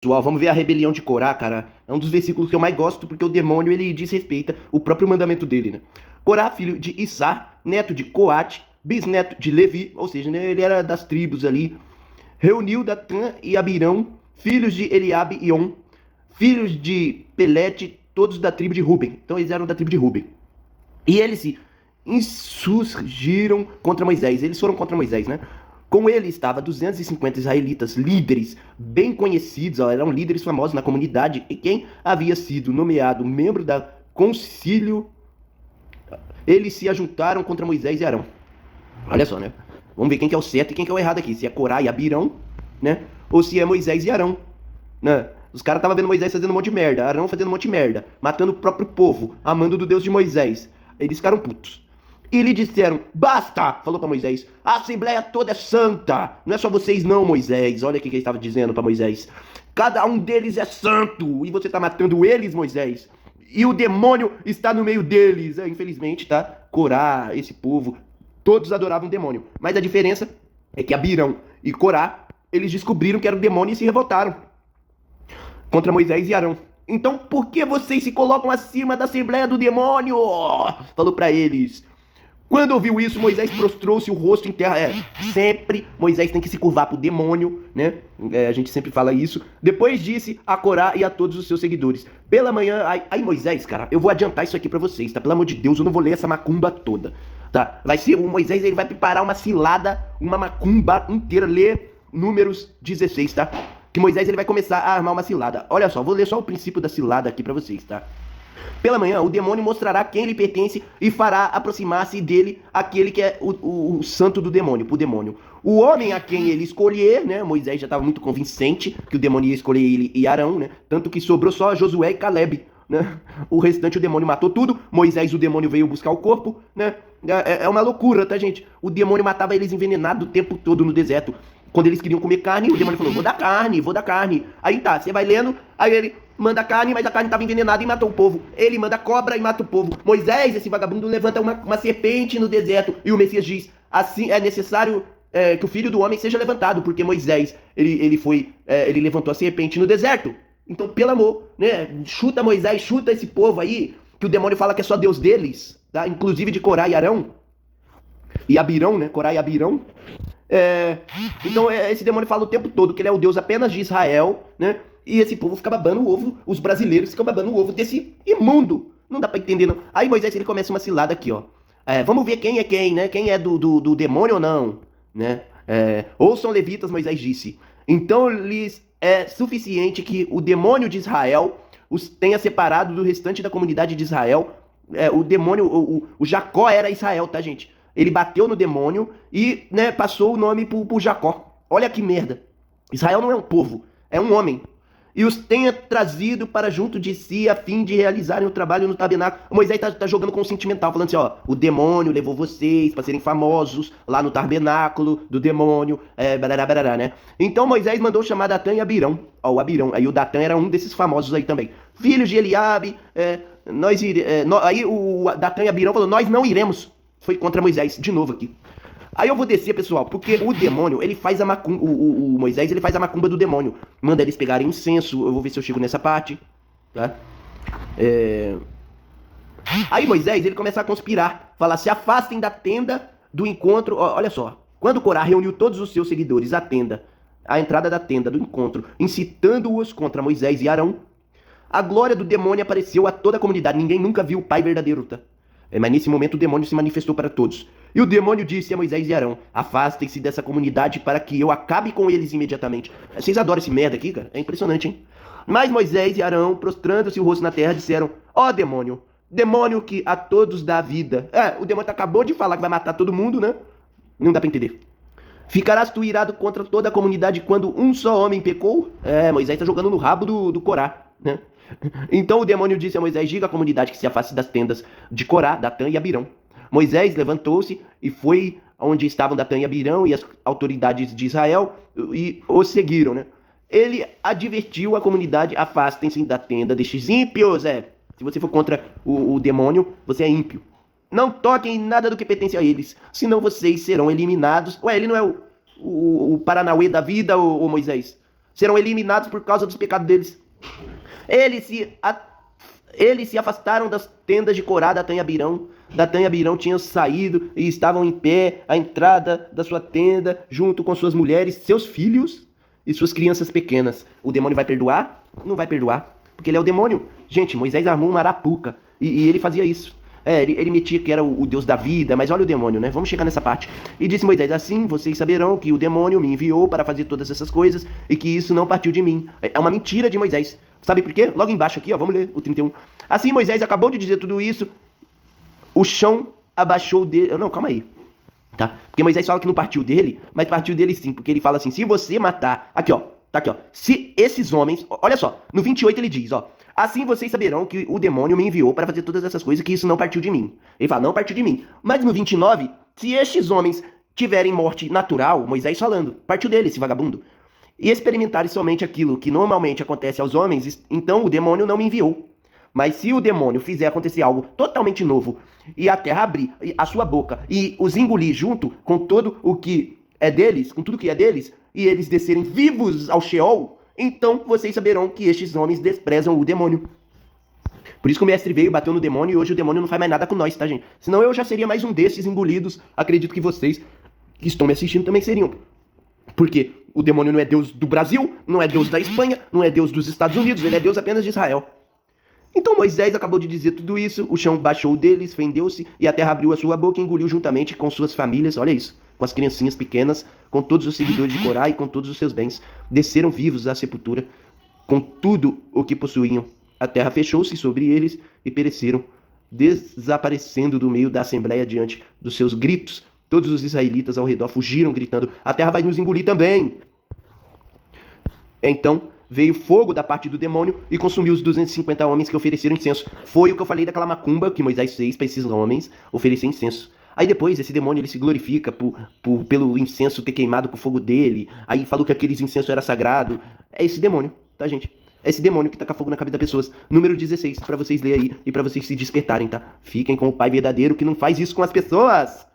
Pessoal, vamos ver a rebelião de Corá, cara. É um dos versículos que eu mais gosto, porque o demônio, ele desrespeita o próprio mandamento dele, né? Corá, filho de Issá, neto de Coate, bisneto de Levi, ou seja, né, ele era das tribos ali. Reuniu Datã e Abirão, filhos de Eliabe e On, filhos de Pelete, todos da tribo de Ruben. Então eles eram da tribo de Ruben. E eles se insurgiram contra Moisés. Eles foram contra Moisés, né? Com ele estava 250 israelitas, líderes bem conhecidos, ó, eram líderes famosos na comunidade, e quem havia sido nomeado membro da concílio, eles se ajuntaram contra Moisés e Arão. Olha só, né? Vamos ver quem que é o certo e quem que é o errado aqui. Se é Corá e Abirão, né? Ou se é Moisés e Arão, né? Os caras estavam vendo Moisés fazendo um monte de merda, Arão fazendo um monte de merda, matando o próprio povo, amando do Deus de Moisés. Eles ficaram putos. E lhe disseram, basta, falou para Moisés, a assembleia toda é santa, não é só vocês não, Moisés. Olha o que ele estava dizendo para Moisés. Cada um deles é santo, e você está matando eles, Moisés. E o demônio está no meio deles. Infelizmente, tá? Corá, esse povo, todos adoravam o demônio. Mas a diferença é que Abirão e Corá, eles descobriram que era o demônio e se revoltaram contra Moisés e Arão. Então, por que vocês se colocam acima da Assembleia do Demônio? Falou para eles. Quando ouviu isso, Moisés prostrou-se o rosto em terra. Sempre Moisés tem que se curvar pro demônio, né? A gente sempre fala isso. Depois disse a Corá e a todos os seus seguidores. Pela manhã, aí Moisés, cara, eu vou adiantar isso aqui pra vocês, tá? Pelo amor de Deus, eu não vou ler essa macumba toda, tá? Vai ser, o Moisés, ele vai preparar uma cilada, uma macumba inteira, ler Números 16, tá? Que Moisés, ele vai começar a armar uma cilada. Olha só, vou ler só o princípio da cilada aqui pra vocês, tá? Pela manhã, o demônio mostrará quem lhe pertence e fará aproximar-se dele aquele que é o santo do demônio, pro demônio. O homem a quem ele escolher, né? Moisés já estava muito convincente que o demônio ia escolher ele e Arão, né? Tanto que sobrou só Josué e Caleb, né? O restante o demônio matou tudo. Moisés, o demônio veio buscar o corpo, né? É uma loucura, tá, gente? O demônio matava eles envenenados o tempo todo no deserto. Quando eles queriam comer carne, o demônio falou, vou dar carne, vou dar carne. Aí tá, você vai lendo, aí ele manda carne, mas a carne estava envenenada e matou o povo. Ele manda cobra e mata o povo. Moisés, esse vagabundo, levanta uma serpente no deserto. E o Messias diz, assim é necessário que o filho do homem seja levantado, porque Moisés, ele levantou a serpente no deserto. Então, pelo amor, né, chuta Moisés, chuta esse povo aí, que o demônio fala que é só Deus deles, tá? Inclusive de Corá e Arão. E Abirão, né, Corá e Abirão. Então esse demônio fala o tempo todo que ele é o Deus apenas de Israel, né? E esse povo fica babando o ovo, os brasileiros ficam babando o ovo desse imundo. Não dá pra entender, não. Aí Moisés, ele começa uma cilada aqui, ó. Vamos ver quem é quem, né? Quem é do demônio ou não, né? Ouçam levitas, Moisés disse. Então lhes é suficiente que o demônio de Israel os tenha separado do restante da comunidade de Israel. O demônio, o Jacó era Israel, tá, gente? Ele bateu no demônio e, né, passou o nome pro Jacó. Olha que merda. Israel não é um povo, é um homem. E os tenha trazido para junto de si a fim de realizarem o trabalho no tabernáculo. O Moisés tá jogando com o sentimental, falando assim, ó, o demônio levou vocês para serem famosos lá no tabernáculo do demônio, barará, né? Então Moisés mandou chamar Datã e Abirão. Ó, o Abirão, aí o Datã era um desses famosos aí também. Filhos de Eliabe, aí o Datã e Abirão falou, nós não iremos. Foi contra Moisés, de novo aqui. Aí eu vou descer, pessoal, porque o demônio, ele faz a macumba, o Moisés, ele faz a macumba do demônio. Manda eles pegarem incenso, eu vou ver se eu chego nessa parte, tá? Aí Moisés, ele começa a conspirar, fala, se afastem da tenda do encontro, olha só. Quando Corá reuniu todos os seus seguidores à tenda, à entrada da tenda do encontro, incitando-os contra Moisés e Arão, a glória do demônio apareceu a toda a comunidade. Ninguém nunca viu o Pai verdadeiro, tá? Mas nesse momento o demônio se manifestou para todos. E o demônio disse a Moisés e Arão, afastem-se dessa comunidade para que eu acabe com eles imediatamente. Vocês adoram esse merda aqui, cara? É impressionante, hein? Mas Moisés e Arão, prostrando-se o rosto na terra, disseram, ó demônio, demônio que a todos dá vida. O demônio acabou de falar que vai matar todo mundo, né? Não dá pra entender. Ficarás tu irado contra toda a comunidade quando um só homem pecou? Moisés tá jogando no rabo do Corá, né? Então o demônio disse a Moisés, diga à comunidade que se afaste das tendas de Corá, Datã e Abirão. Moisés levantou-se e foi onde estavam Datã e Abirão e as autoridades de Israel e os seguiram, né? Ele advertiu a comunidade, afastem-se da tenda destes ímpios, Se você for contra o demônio, você é ímpio. Não toquem em nada do que pertence a eles, senão vocês serão eliminados. Ele não é o Paranauê da vida, ô Moisés? serão eliminados por causa dos pecados deles. Eles se afastaram das tendas de Corá, Datã e Abirão. Datã e Abirão tinham saído e estavam em pé à entrada da sua tenda, junto com suas mulheres, seus filhos e suas crianças pequenas. O demônio vai perdoar? Não vai perdoar, porque ele é o demônio. Gente, Moisés armou uma arapuca e ele fazia isso. Ele metia que era o Deus da vida, mas olha o demônio, né? Vamos chegar nessa parte. E disse Moisés: assim vocês saberão que o demônio me enviou para fazer todas essas coisas e que isso não partiu de mim. É uma mentira de Moisés. Sabe por quê? Logo embaixo aqui, ó, vamos ler o 31. Assim Moisés acabou de dizer tudo isso, o chão abaixou dele. Não, calma aí. Tá? Porque Moisés fala que não partiu dele, mas partiu dele sim, porque ele fala assim: se você matar. Aqui, ó. Tá aqui, ó. Se esses homens. Olha só, no 28 ele diz, ó: assim vocês saberão que o demônio me enviou para fazer todas essas coisas, que isso não partiu de mim. Ele fala: não partiu de mim. Mas no 29, se estes homens tiverem morte natural, Moisés falando, partiu dele, esse vagabundo, e experimentarem somente aquilo que normalmente acontece aos homens, então o demônio não me enviou. Mas se o demônio fizer acontecer algo totalmente novo, e a terra abrir a sua boca e os engolir junto com todo o que é deles, com tudo que é deles, e eles descerem vivos ao Sheol, então vocês saberão que estes homens desprezam o demônio. Por isso que o mestre veio, bateu no demônio, e hoje o demônio não faz mais nada com nós, tá, gente? Senão eu já seria mais um desses engolidos. Acredito que vocês que estão me assistindo também seriam. Porque o demônio não é Deus do Brasil, não é Deus da Espanha, não é Deus dos Estados Unidos, ele é Deus apenas de Israel. Então Moisés acabou de dizer tudo isso, o chão baixou deles, fendeu-se, e a terra abriu a sua boca e engoliu juntamente com suas famílias, olha isso, com as criancinhas pequenas, com todos os seguidores de Corá e com todos os seus bens. Desceram vivos à sepultura, com tudo o que possuíam. A terra fechou-se sobre eles e pereceram, desaparecendo do meio da assembleia diante dos seus gritos. Todos os israelitas ao redor fugiram, gritando: a terra vai nos engolir também. Então veio fogo da parte do demônio e consumiu os 250 homens que ofereceram incenso. Foi o que eu falei daquela macumba que Moisés fez para esses homens oferecer incenso. Aí depois esse demônio ele se glorifica pelo incenso ter queimado com o fogo dele. Aí falou que aqueles incenso era sagrado. É esse demônio, tá, gente? É esse demônio que taca fogo na cabeça das pessoas. Número 16, para vocês lerem aí e para vocês se despertarem, tá? Fiquem com o Pai verdadeiro que não faz isso com as pessoas.